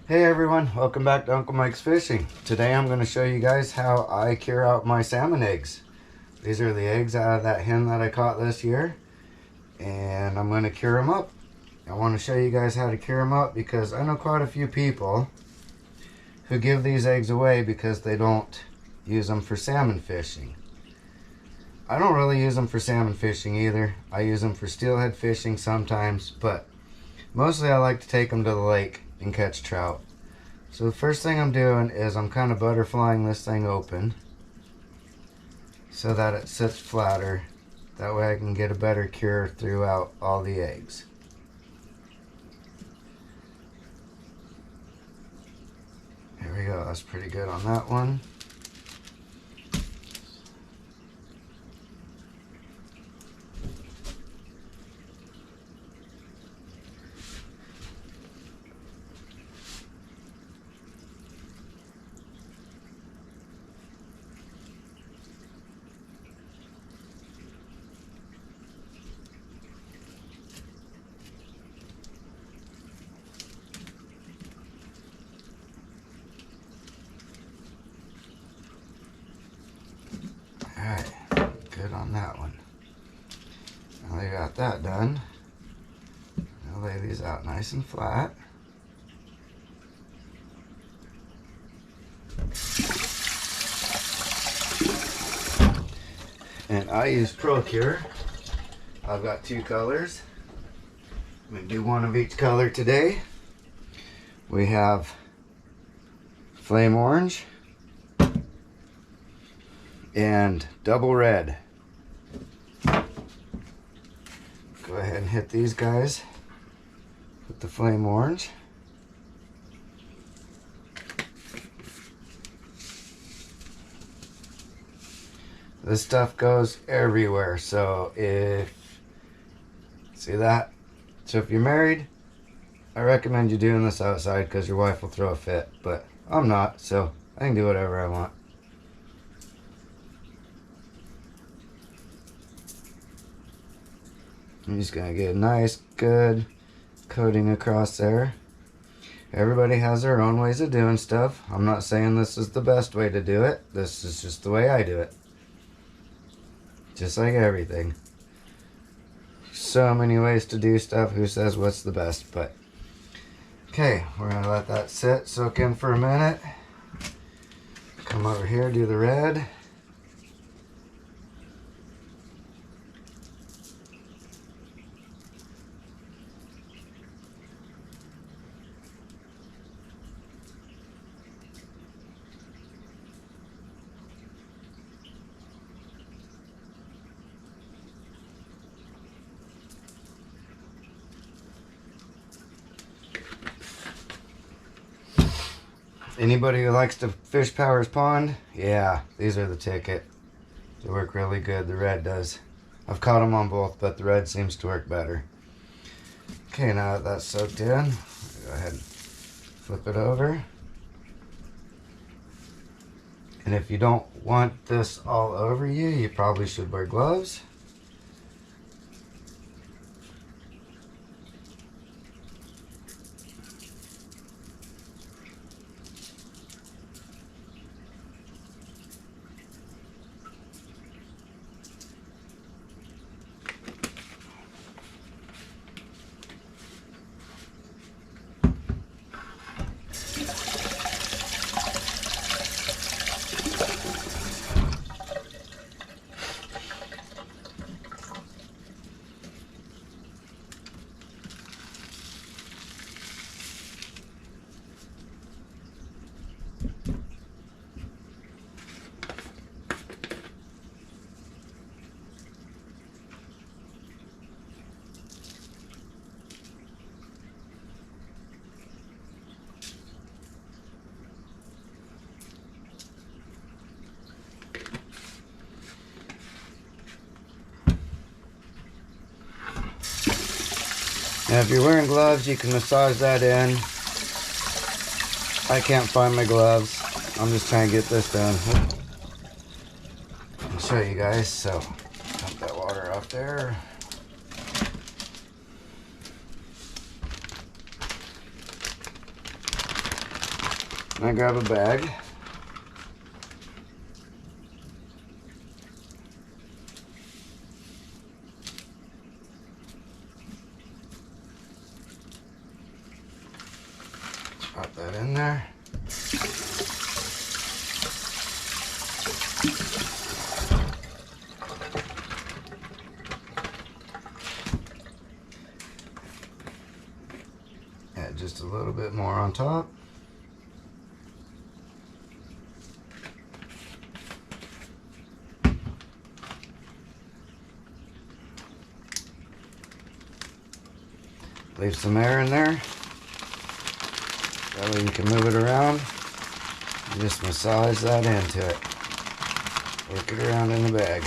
Hey everyone, welcome back to Uncle Mike's Fishing. Today I'm going to show you guys how I cure out my salmon eggs. These are the eggs out of that hen that I caught this year, and I'm going to cure them up. I want to show you guys how to cure them up because I know quite a few people who give these eggs away because they don't use them for salmon fishing. I don't really use them for salmon fishing either. I use them for steelhead fishing sometimes, but mostly I like to take them to the lake and catch trout. So the first thing I'm doing is I'm kind of butterflying this thing open so that it sits flatter. That way I can get a better cure throughout all the eggs. There we go, that's pretty good on that one. Alright, good on that one. Now they got that done. I'll lay these out nice and flat. And I use ProCure. I've got two colors. I'm going to do one of each color today. We have flame orange and double red. Go ahead and hit these guys with the flame orange. This stuff goes everywhere, so see that? So if you're married, I recommend you doing this outside because your wife will throw a fit, but I'm not, so I can do whatever I want. I'm just gonna get a nice, good coating across there. Everybody has their own ways of doing stuff. I'm not saying this is the best way to do it. This is just the way I do it. Just like everything. So many ways to do stuff. Who says what's the best? But okay, we're gonna let that sit, soak in for a minute. Come over here, do the red. Anybody who likes to fish Powers Pond, yeah, these are the ticket. They work really good, the red does. I've caught them on both, but the red seems to work better. Okay, now that that's soaked in, go ahead and flip it over. And if you don't want this all over you, you probably should wear gloves. Now if you're wearing gloves, you can massage that in. I can't find my gloves. I'm just trying to get this done. I'll show you guys, so dump that water off there. And I grab a bag. Pop that in there. Add just a little bit more on top. Leave some air in there. That way you can move it around. And just massage that into it. Work it around in the bag.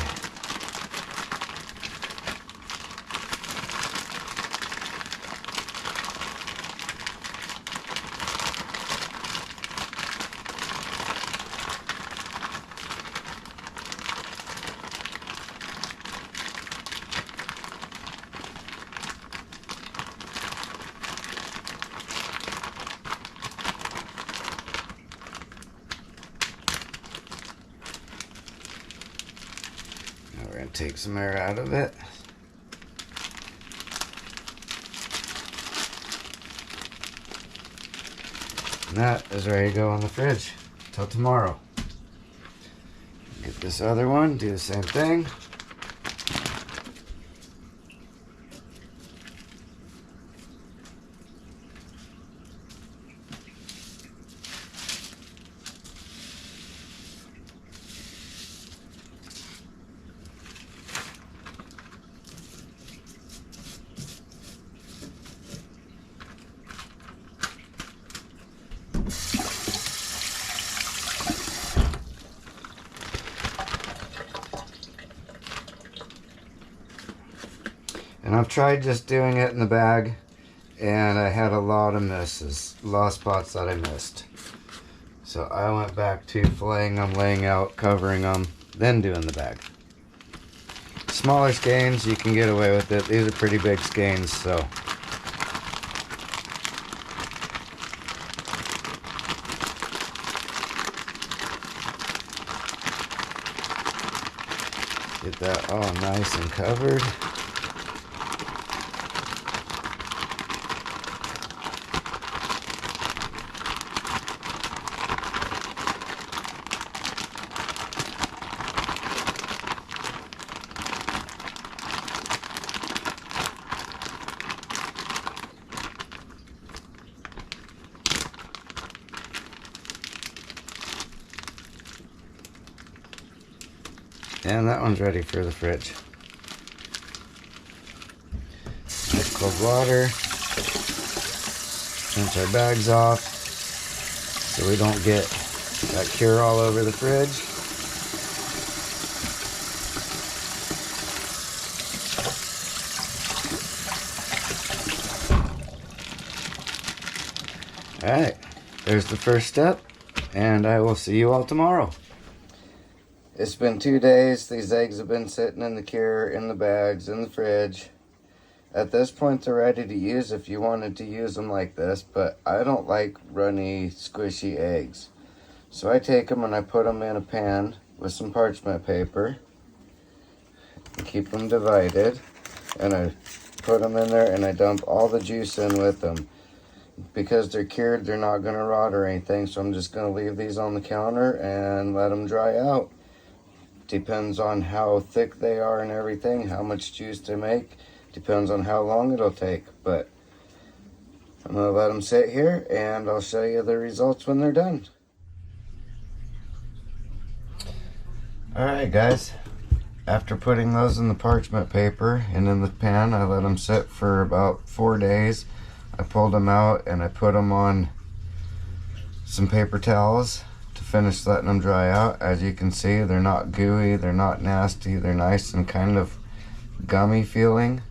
We're going to take some air out of it. And that is ready to go in the fridge till tomorrow. Get this other one, do the same thing. And I've tried just doing it in the bag, and I had a lot of misses, a lot of spots that I missed. So I went back to filleting them, laying out, covering them, then doing the bag. Smaller skeins, you can get away with it. These are pretty big skeins, so. Get that all nice and covered. And that one's ready for the fridge. Nice cold water. Rinse our bags off so we don't get that cure all over the fridge. Alright, there's the first step, and I will see you all tomorrow. It's been 2 days. These eggs have been sitting in the cure, in the bags, in the fridge. At this point, they're ready to use if you wanted to use them like this, but I don't like runny, squishy eggs. So I take them and I put them in a pan with some parchment paper. Keep them divided. And I put them in there and I dump all the juice in with them. Because they're cured, they're not going to rot or anything, so I'm just going to leave these on the counter and let them dry out. Depends on how thick they are and everything, how much juice they make. Depends on how long it'll take. But I'm going to let them sit here and I'll show you the results when they're done. Alright guys, after putting those in the parchment paper and in the pan, I let them sit for about 4 days. I pulled them out and I put them on some paper towels to finish letting them dry out. As you can see, they're not gooey, they're not nasty, they're nice and kind of gummy feeling,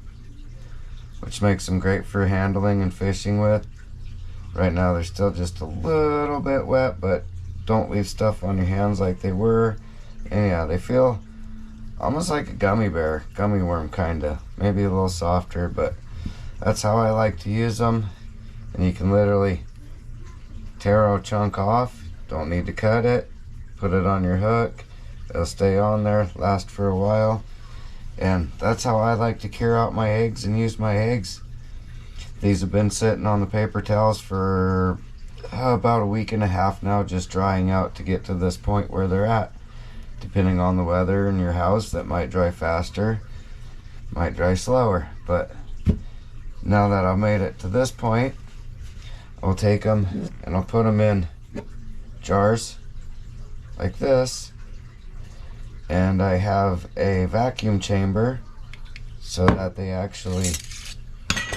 which makes them great for handling and fishing with. Right now they're still just a little bit wet, but don't leave stuff on your hands like they were. And yeah, they feel almost like a gummy bear, gummy worm kinda, maybe a little softer, but that's how I like to use them. And you can literally taro chunk off. Don't need to cut it. Put it on your hook. It'll stay on there, last for a while. And that's how I like to cure out my eggs and use my eggs. These have been sitting on the paper towels for about a week and a half now, just drying out to get to this point where they're at. Depending on the weather in your house, that might dry faster, might dry slower. But now that I've made it to this point, I'll take them and I'll put them in jars like this. And I have a vacuum chamber so that they actually,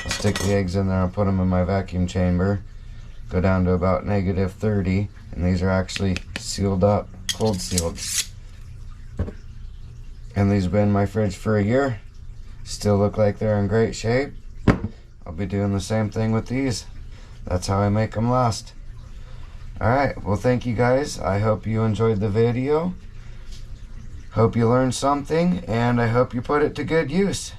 I'll stick the eggs in there and put them in my vacuum chamber, go down to about -30, and these are actually sealed up, cold sealed. And these have been in my fridge for a year, still look like they're in great shape. I'll be doing the same thing with these. That's how I make them last. Alright, well thank you guys. I hope you enjoyed the video. Hope you learned something, and I hope you put it to good use.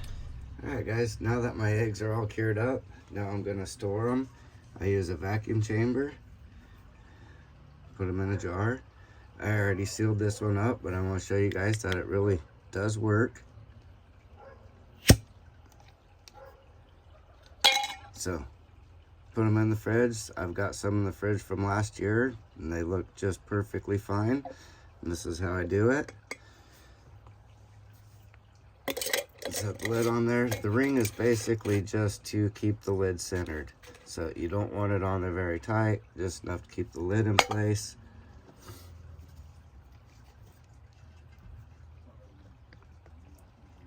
Alright guys, now that my eggs are all cured up, now I'm going to store them. I use a vacuum chamber. Put them in a jar. I already sealed this one up, but I'm going to show you guys that it really does work. So, put them in the fridge. I've got some in the fridge from last year, and they look just perfectly fine. And this is how I do it. Set the lid on there. The ring is basically just to keep the lid centered. So you don't want it on there very tight, just enough to keep the lid in place.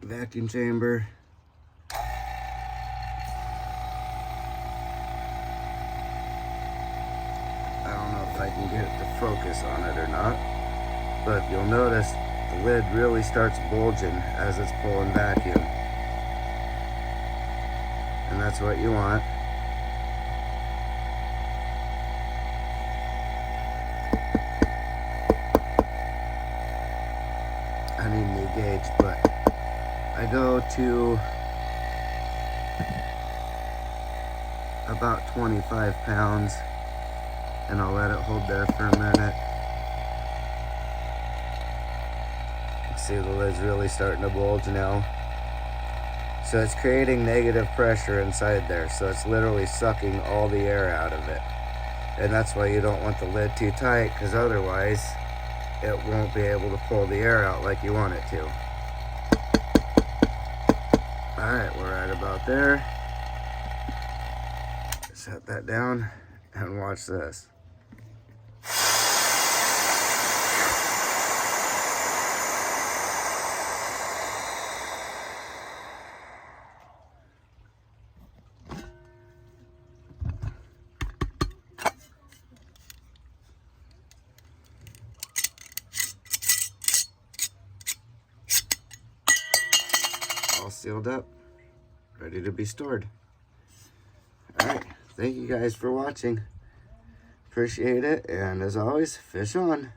Vacuum chamber. I don't know if I can get it to focus on it or not, but you'll notice the lid really starts bulging as it's pulling vacuum. And that's what you want. I need a new gauge, but I go to about 25 pounds and I'll let it hold there for a minute. See, the lid's really starting to bulge now. So it's creating negative pressure inside there. So it's literally sucking all the air out of it. And that's why you don't want the lid too tight, because otherwise it won't be able to pull the air out like you want it to. Alright, we're right about there. Set that down and watch this. All sealed up, ready to be stored. Alright, thank you guys for watching. Appreciate it, and as always, fish on.